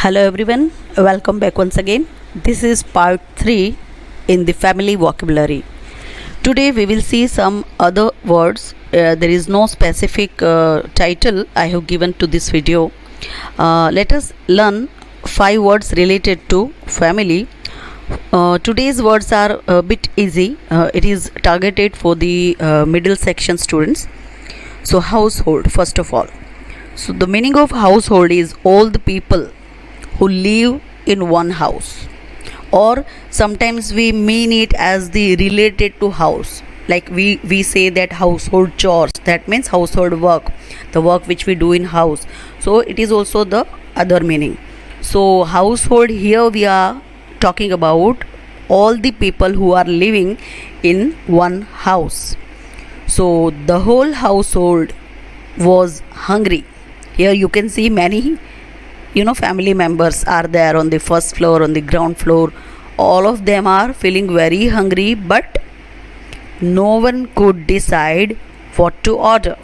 Hello everyone, welcome back once again. This is part 3 in the family vocabulary. Today we will see some other words. There is no specific title I have given to this video. Let us learn 5 words related to family. Today's words are a bit easy. It is targeted for the middle section students. So household first of all. So the meaning of household is all the people who live in one house, or sometimes we mean it as the related to house, like we say that household chores, that means household work, the work which we do in house. So it is also the other meaning. So household, here we are talking about all the people who are living in one house. So the whole household was hungry. Here you can see many family members are there on the first floor, on the ground floor. All of them are feeling very hungry, but no one could decide what to order.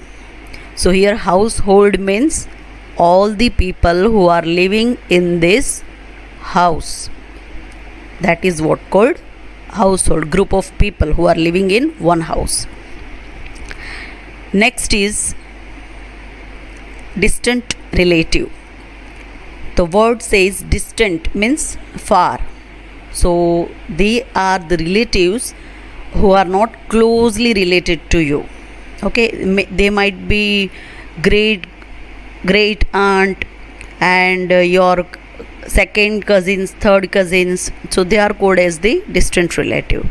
So here household means all the people who are living in this house. That is what called household, group of people who are living in one house. Next is distant relative. The word says distant means far. So they are the relatives who are not closely related to you. Okay, they might be great aunt and your second cousins, third cousins. So they are called as the distant relative.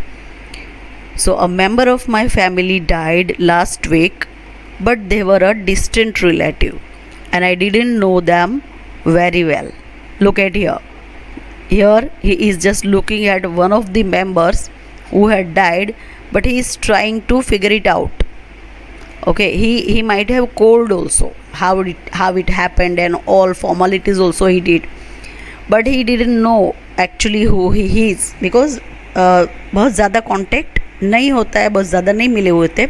So a member of my family died last week, but they were a distant relative and I didn't know them very well. Look at here. Here he is just looking at one of the members who had died, but he is trying to figure it out. Okay, he might have called also how it happened and all formalities also he did, but he didn't know actually who he is, because बहुत ज़्यादा contact नहीं होता है, बहुत ज़्यादा नहीं मिले हुए थे.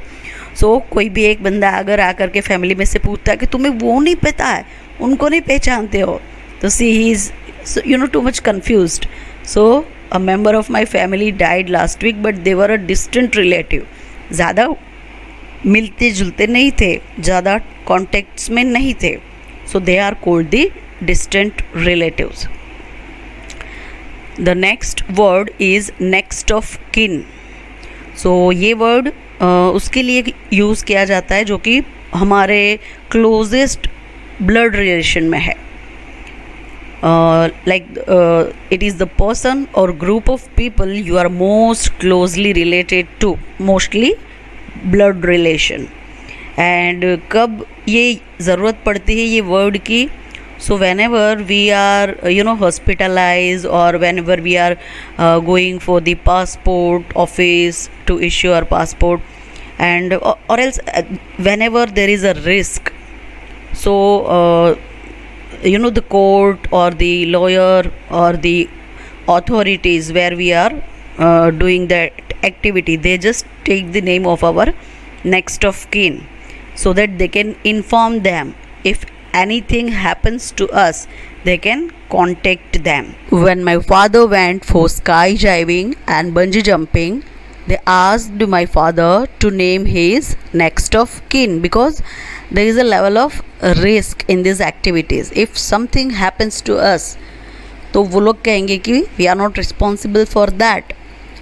सो कोई भी एक बंदा अगर आकर के फैमिली में से पूछता है कि तुम्हें वो नहीं पता है, उनको नहीं पहचानते हो, तो see he is too much confused. So a member of my family died last week, but they were a distant relative. ज़्यादा मिलते जुलते नहीं थे, ज़्यादा कॉन्टेक्ट्स में नहीं थे. So they are called the distant relatives. The next word is next of kin. So ये वर्ड उसके लिए यूज़ किया जाता है जो कि हमारे क्लोजेस्ट ब्लड रिलेशन में है. Like it is the person or group of people you are most closely related to, mostly blood relation. And कब ये ज़रूरत पड़ती है ये वर्ड की? So whenever we are hospitalized, or whenever we are going for the passport office to issue our passport, and or else whenever there is a risk. So the court or the lawyer or the authorities where we are doing that activity, they just take the name of our next of kin so that they can inform them if anything happens to us, they can contact them. When my father went for skydiving and bungee jumping, they asked my father to name his next of kin, because there is a level of risk in these activities. If something happens to us, तो वो लोग कहेंगे कि we are not responsible for that,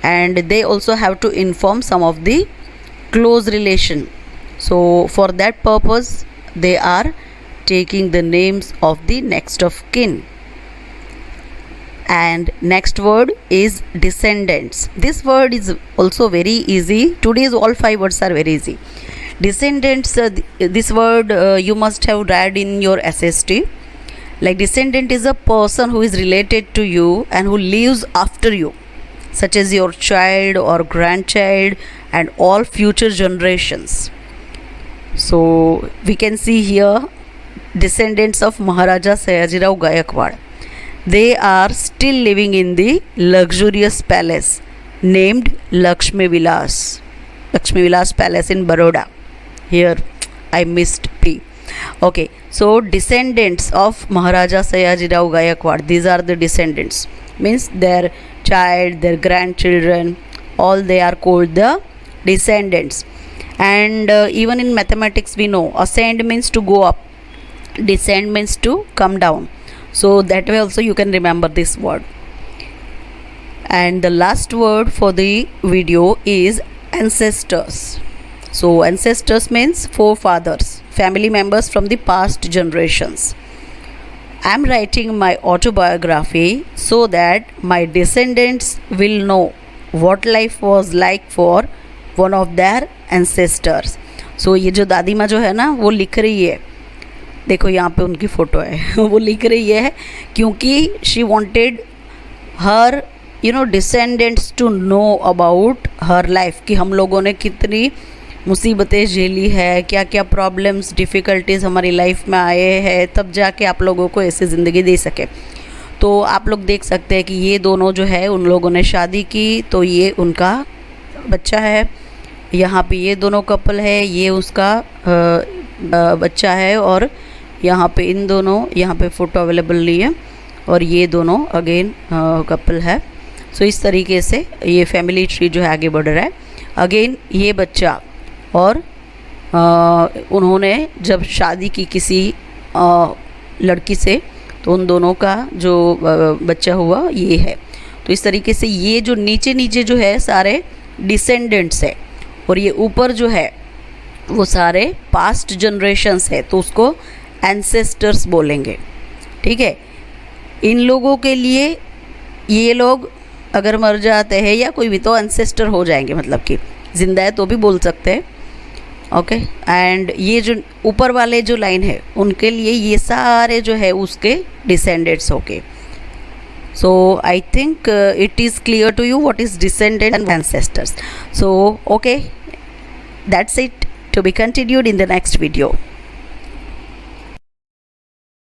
and they also have to inform some of the close relation. So for that purpose they are taking the names of the next of kin. And next word is descendants. This word is also very easy. Today's all 5 words are very easy. Descendants, this word you must have read in your SST. Like descendant is a person who is related to you and who lives after you, such as your child or grandchild and all future generations. So we can see here descendants of Maharaja Sayajirao Gayakwad. They are still living in the luxurious palace named Lakshmi Vilas Palace in Baroda. Here I missed P. Okay, So descendants of Maharaja Sayajirao Gayakwad, these are the descendants, means their child, their grandchildren, all they are called the descendants. And even in mathematics we know ascend means to go up, descend means to come down. So that way also you can remember this word. And the last word for the video is ancestors. So ancestors means forefathers, family members from the past generations. I am writing my autobiography so that my descendants will know what life was like for one of their ancestors. So ये जो दादी माँ जो है ना वो लिख रही है, देखो यहाँ पे उनकी फ़ोटो है वो लिख रही है क्योंकि she wanted her descendants to know about her life, कि हम लोगों ने कितनी मुसीबतें झेली है, क्या क्या प्रॉब्लम्स डिफ़िकल्टीज़ हमारी लाइफ में आए हैं, तब जाके आप लोगों को ऐसी ज़िंदगी दे सके। तो आप लोग देख सकते हैं कि ये दोनों जो है उन लोगों ने शादी की, तो ये उनका बच्चा है, यहाँ पे ये दोनों कपल है, ये उसका बच्चा है, और यहाँ पे इन दोनों, यहाँ पे फ़ोटो अवेलेबल नहीं है, और ये दोनों अगेन कपल है। सो इस तरीके से ये फैमिली ट्री जो है आगे बढ़ रहा है। अगेन ये बच्चा और उन्होंने जब शादी की किसी लड़की से, तो उन दोनों का जो बच्चा हुआ ये है। तो इस तरीके से ये जो नीचे नीचे जो है सारे डिसेंडेंट्स है, और ये ऊपर जो है वो सारे पास्ट जनरेशन्स है, तो उसको एंसेस्टर्स बोलेंगे। ठीक है, इन लोगों के लिए ये लोग अगर मर जाते हैं या कोई भी तो एंसेस्टर हो जाएंगे, मतलब कि ज़िंदा है तो भी बोल सकते हैं। ओके, एंड ये जो ऊपर वाले जो लाइन है उनके लिए ये सारे जो है उसके डिसेंडेंट्स होके। So I think it is clear to you what is descendant and ancestors. So okay, that's it, to be continued in the next video.